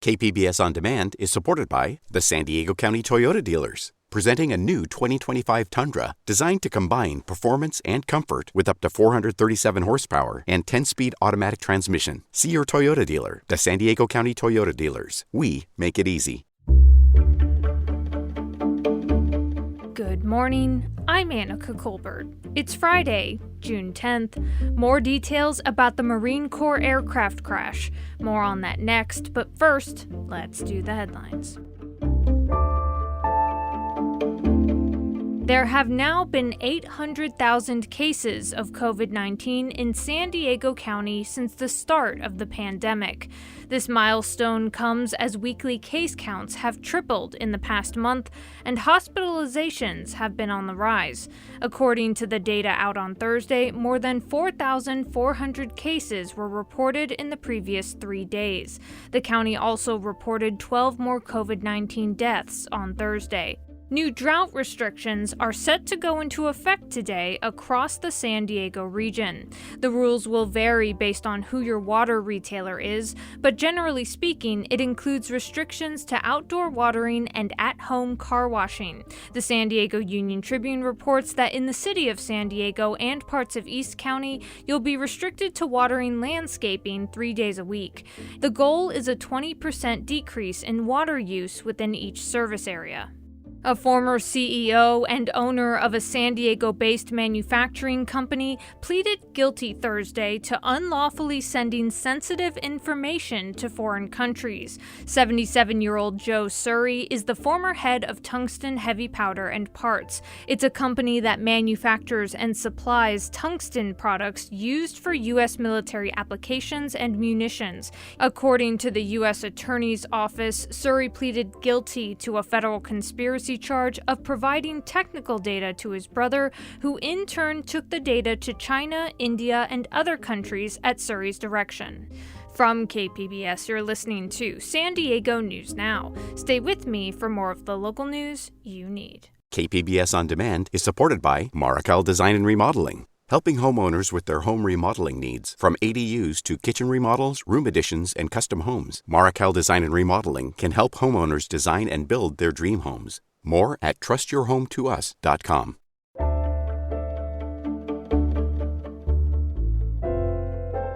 KPBS On Demand is supported by the San Diego County Toyota dealers, presenting a new 2025 Tundra designed to combine performance and comfort with up to 437 horsepower and 10-speed automatic transmission. See your Toyota dealer, the San Diego County Toyota dealers. We make it easy. Good morning, I'm Annika Colbert. It's Friday, June 10th. More details about the Marine Corps aircraft crash. More on that next, but first, let's do the headlines. There have now been 800,000 cases of COVID-19 in San Diego County since the start of the pandemic. This milestone comes as weekly case counts have tripled in the past month, and hospitalizations have been on the rise. According to the data out on Thursday, more than 4,400 cases were reported in the previous 3 days. The county also reported 12 more COVID-19 deaths on Thursday. New drought restrictions are set to go into effect today across the San Diego region. The rules will vary based on who your water retailer is, but generally speaking, it includes restrictions to outdoor watering and at-home car washing. The San Diego Union Tribune reports that in the city of San Diego and parts of East County, you'll be restricted to watering landscaping 3 days a week. The goal is a 20% decrease in water use within each service area. A former CEO and owner of a San Diego-based manufacturing company pleaded guilty Thursday to unlawfully sending sensitive information to foreign countries. 77-year-old Joe Surrey is the former head of Tungsten Heavy Powder and Parts. It's a company that manufactures and supplies tungsten products used for U.S. military applications and munitions. According to the U.S. Attorney's Office, Surrey pleaded guilty to a federal conspiracy charge of providing technical data to his brother, who in turn took the data to China, India, and other countries at Surrey's direction. From KPBS, you're listening to San Diego News Now. Stay with me for more of the local news you need. KPBS On Demand is supported by Marrokal Design and Remodeling, helping homeowners with their home remodeling needs. From ADUs to kitchen remodels, room additions, and custom homes, Marrokal Design and Remodeling can help homeowners design and build their dream homes. More at trustyourhometous.com.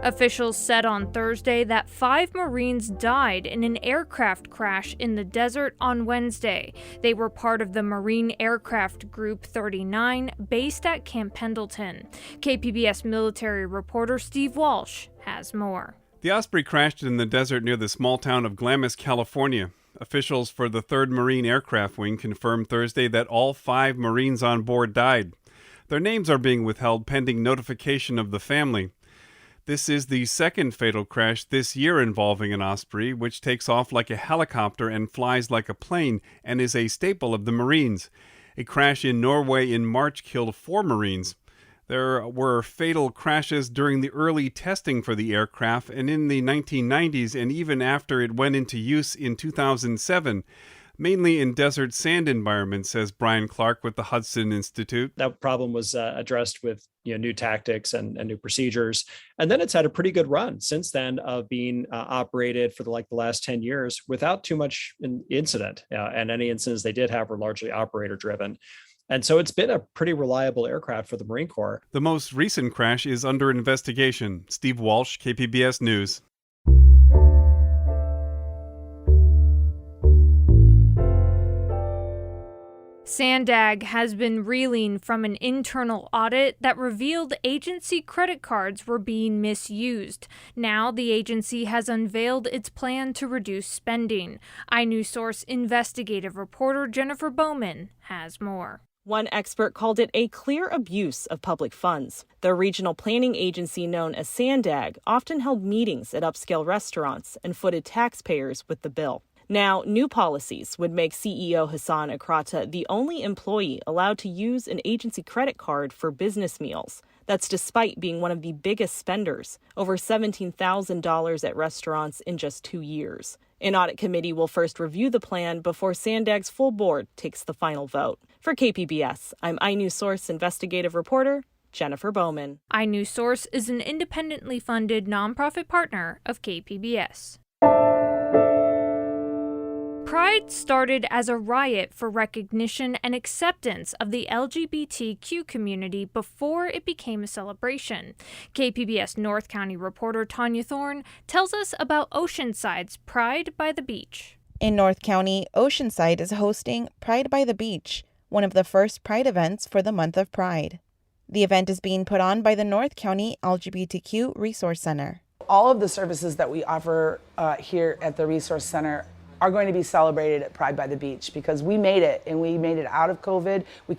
Officials said on Thursday that 5 Marines died in an aircraft crash in the desert on Wednesday. They were part of the Marine Aircraft Group 39, based at Camp Pendleton. KPBS military reporter Steve Walsh has more. The Osprey crashed in the desert near the small town of Glamis, California. Officials for the 3rd Marine Aircraft Wing confirmed Thursday that all 5 Marines on board died. Their names are being withheld pending notification of the family. This is the second fatal crash this year involving an Osprey, which takes off like a helicopter and flies like a plane and is a staple of the Marines. A crash in Norway in March killed 4 Marines. There were fatal crashes during the early testing for the aircraft and in the 1990s and even after it went into use in 2007, mainly in desert sand environments, says Brian Clark with the Hudson Institute. That problem was addressed with new tactics and new procedures. And then it's had a pretty good run since then of being operated for the last 10 years without too much incident. And any incidents they did have were largely operator driven. And so it's been a pretty reliable aircraft for the Marine Corps. The most recent crash is under investigation. Steve Walsh, KPBS News. SANDAG has been reeling from an internal audit that revealed agency credit cards were being misused. Now the agency has unveiled its plan to reduce spending. iNewsSource investigative reporter Jennifer Bowman has more. One expert called it a clear abuse of public funds. The regional planning agency known as SANDAG often held meetings at upscale restaurants and footed taxpayers with the bill. Now, new policies would make CEO Hassan Akrata the only employee allowed to use an agency credit card for business meals. That's despite being one of the biggest spenders, over $17,000 at restaurants in just 2 years. An audit committee will first review the plan before SANDAG's full board takes the final vote. For KPBS, I'm iNewsSource investigative reporter Jennifer Bowman. iNewsSource is an independently funded nonprofit partner of KPBS. Pride started as a riot for recognition and acceptance of the LGBTQ community before it became a celebration. KPBS North County reporter Tanya Thorne tells us about Oceanside's Pride by the Beach. In North County, Oceanside is hosting Pride by the Beach, one of the first Pride events for the month of Pride. The event is being put on by the North County LGBTQ Resource Center. All of the services that we offer here at the Resource Center are going to be celebrated at Pride by the Beach because we made it, and we made it out of COVID. We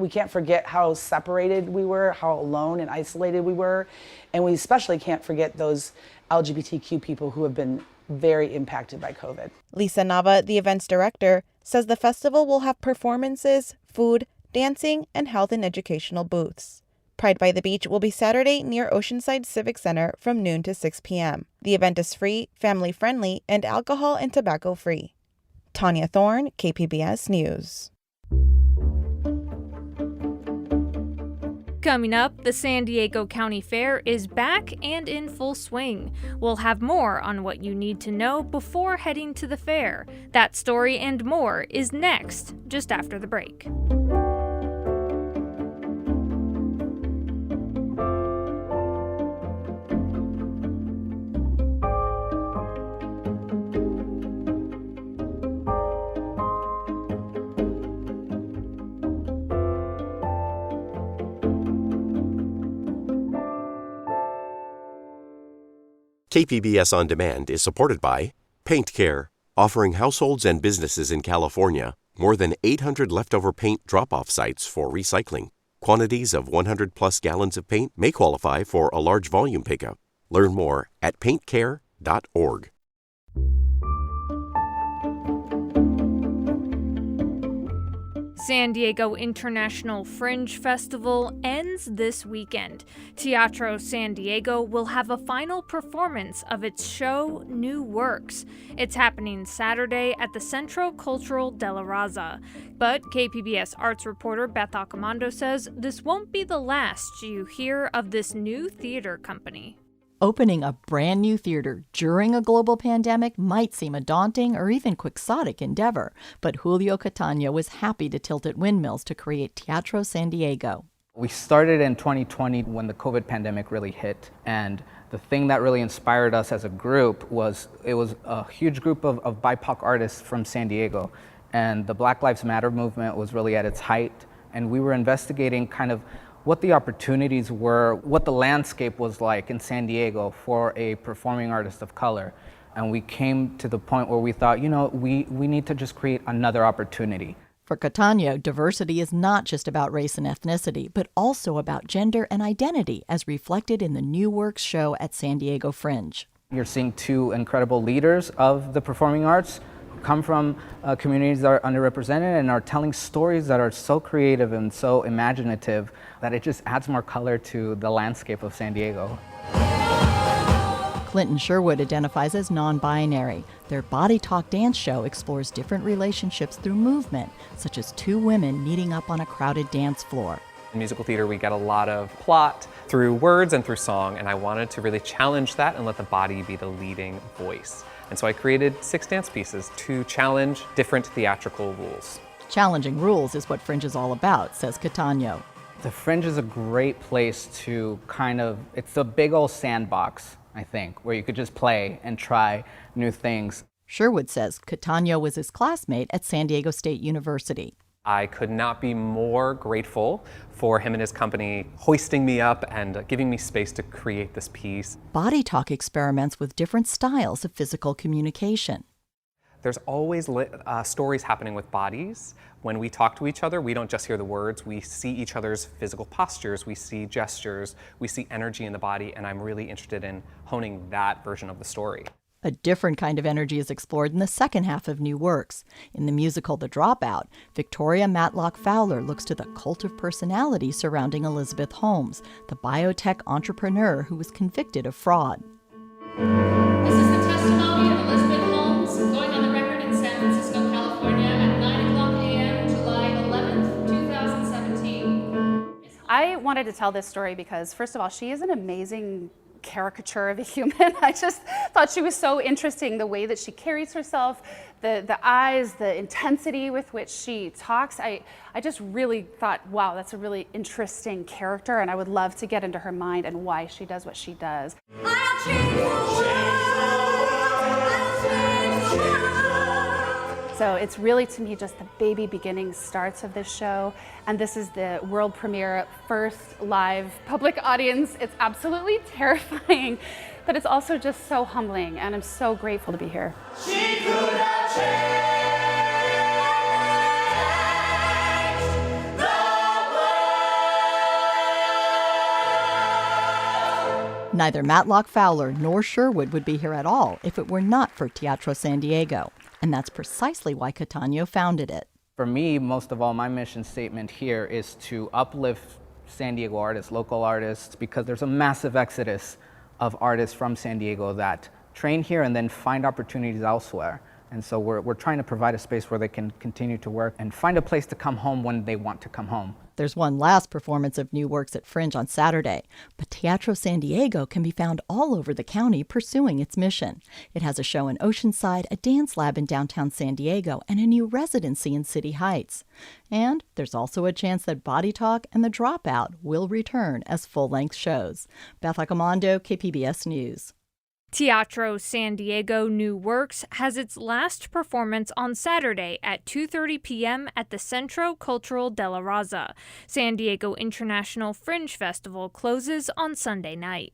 can't forget how separated we were, how alone and isolated we were, and we especially can't forget those LGBTQ people who have been very impacted by COVID. Lisa Nava, the event's director, says the festival will have performances, food, dancing, and health and educational booths. Pride by the Beach will be Saturday near Oceanside Civic Center from noon to 6 p.m. The event is free, family-friendly, and alcohol and tobacco-free. Tanya Thorne, KPBS News. Coming up, the San Diego County Fair is back and in full swing. We'll have more on what you need to know before heading to the fair. That story and more is next, just after the break. KPBS On Demand is supported by Paint Care, offering households and businesses in California more than 800 leftover paint drop-off sites for recycling. Quantities of 100-plus gallons of paint may qualify for a large volume pickup. Learn more at paintcare.org. San Diego International Fringe Festival ends this weekend. Teatro San Diego will have a final performance of its show, New Works. It's happening Saturday at the Centro Cultural de la Raza. But KPBS arts reporter Beth Accomando says this won't be the last you hear of this new theater company. Opening a brand new theater during a global pandemic might seem a daunting or even quixotic endeavor, but Julio Catania was happy to tilt at windmills to create Teatro San Diego. We started in 2020 when the COVID pandemic really hit, and the thing that really inspired us as a group was it was a huge group of BIPOC artists from San Diego, and the Black Lives Matter movement was really at its height, and we were investigating kind of what the opportunities were, what the landscape was like in San Diego for a performing artist of color. And we came to the point where we thought, we need to just create another opportunity. For Catania, diversity is not just about race and ethnicity, but also about gender and identity, as reflected in the New Works show at San Diego Fringe. You're seeing two incredible leaders of the performing arts who come from communities that are underrepresented and are telling stories that are so creative and so imaginative that it just adds more color to the landscape of San Diego. Clinton Sherwood identifies as non-binary. Their Body Talk dance show explores different relationships through movement, such as two women meeting up on a crowded dance floor. In musical theater, we get a lot of plot through words and through song, and I wanted to really challenge that and let the body be the leading voice. And so I created 6 dance pieces to challenge different theatrical rules. Challenging rules is what Fringe is all about, says Catania. The Fringe is a great place to it's a big old sandbox, I think, where you could just play and try new things. Sherwood says Catania was his classmate at San Diego State University. I could not be more grateful for him and his company hoisting me up and giving me space to create this piece. Body Talk experiments with different styles of physical communication. There's always stories happening with bodies. When we talk to each other, we don't just hear the words, we see each other's physical postures, we see gestures, we see energy in the body, and I'm really interested in honing that version of the story. A different kind of energy is explored in the second half of New Works. In the musical The Dropout, Victoria Matlock Fowler looks to the cult of personality surrounding Elizabeth Holmes, the biotech entrepreneur who was convicted of fraud. This is the testimony of Elizabeth Holmes, going on the record in San Francisco, California at 9:00 a.m., July 11th, 2017. I wanted to tell this story because, first of all, she is an amazing caricature of a human. I just thought she was so interesting, the way that she carries herself, the eyes, the intensity with which she talks. I just really thought, wow, that's a really interesting character, and I would love to get into her mind and why she does what she does. So it's really, to me, just the baby beginning starts of this show. And this is the world premiere, first live public audience. It's absolutely terrifying, but it's also just so humbling. And I'm so grateful to be here. She could have changed the world. Neither Matlock Fowler nor Sherwood would be here at all if it were not for Teatro San Diego. And that's precisely why Catania founded it. For me, most of all, my mission statement here is to uplift San Diego artists, local artists, because there's a massive exodus of artists from San Diego that train here and then find opportunities elsewhere. And so we're trying to provide a space where they can continue to work and find a place to come home when they want to come home. There's one last performance of new works at Fringe on Saturday, but Teatro San Diego can be found all over the county pursuing its mission. It has a show in Oceanside, a dance lab in downtown San Diego, and a new residency in City Heights. And there's also a chance that Body Talk and The Dropout will return as full-length shows. Beth Accomando, KPBS News. Teatro San Diego New Works has its last performance on Saturday at 2:30 p.m. at the Centro Cultural de la Raza. San Diego International Fringe Festival closes on Sunday night.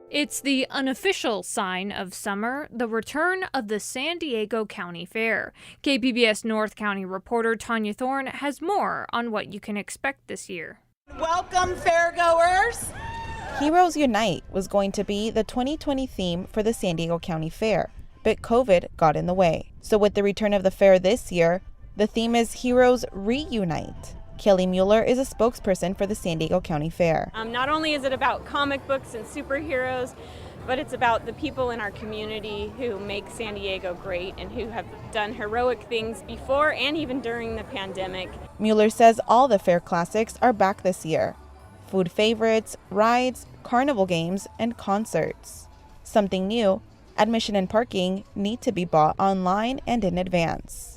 It's the unofficial sign of summer, the return of the San Diego County Fair. KPBS North County reporter Tanya Thorne has more on what you can expect this year. Welcome, fairgoers! Heroes Unite was going to be the 2020 theme for the San Diego County Fair, but COVID got in the way. So with the return of the fair this year, the theme is Heroes Reunite. Kelly Mueller is a spokesperson for the San Diego County Fair. Not only is it about comic books and superheroes, but it's about the people in our community who make San Diego great and who have done heroic things before and even during the pandemic. Mueller says all the fair classics are back this year. Food favorites, rides, carnival games, and concerts. Something new, admission and parking need to be bought online and in advance.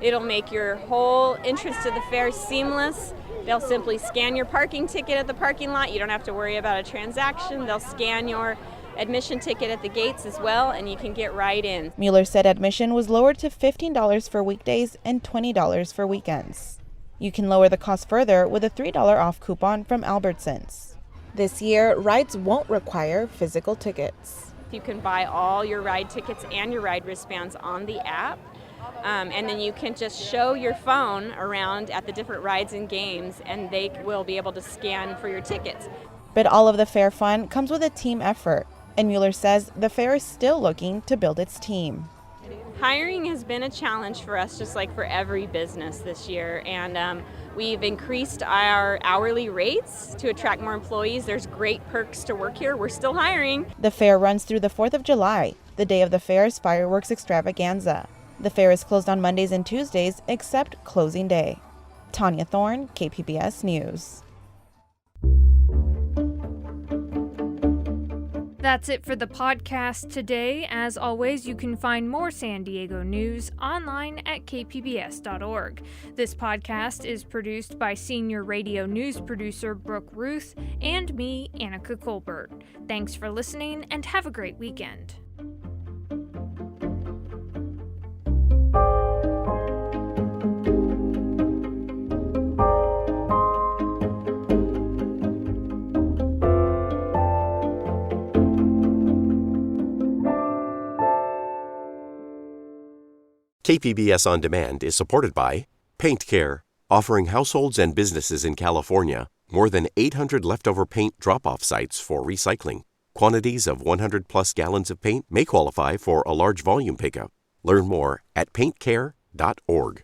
It'll make your whole entrance to the fair seamless. They'll simply scan your parking ticket at the parking lot. You don't have to worry about a transaction. They'll scan your admission ticket at the gates as well, and you can get right in. Mueller said admission was lowered to $15 for weekdays and $20 for weekends. You can lower the cost further with a $3 off coupon from Albertsons. This year, rides won't require physical tickets. You can buy all your ride tickets and your ride wristbands on the app. And then you can just show your phone around at the different rides and games, and they will be able to scan for your tickets. But all of the fair fun comes with a team effort, and Mueller says the fair is still looking to build its team. Hiring has been a challenge for us, just like for every business this year, and we've increased our hourly rates to attract more employees. There's great perks to work here. We're still hiring. The fair runs through the 4th of July, the day of the fair's fireworks extravaganza. The fair is closed on Mondays and Tuesdays, except closing day. Tanya Thorne, KPBS News. That's it for the podcast today. As always, you can find more San Diego news online at kpbs.org. This podcast is produced by senior radio news producer Brooke Ruth and me, Annika Colbert. Thanks for listening and have a great weekend. KPBS On Demand is supported by Paint Care, offering households and businesses in California more than 800 leftover paint drop-off sites for recycling. Quantities of 100-plus gallons of paint may qualify for a large volume pickup. Learn more at paintcare.org.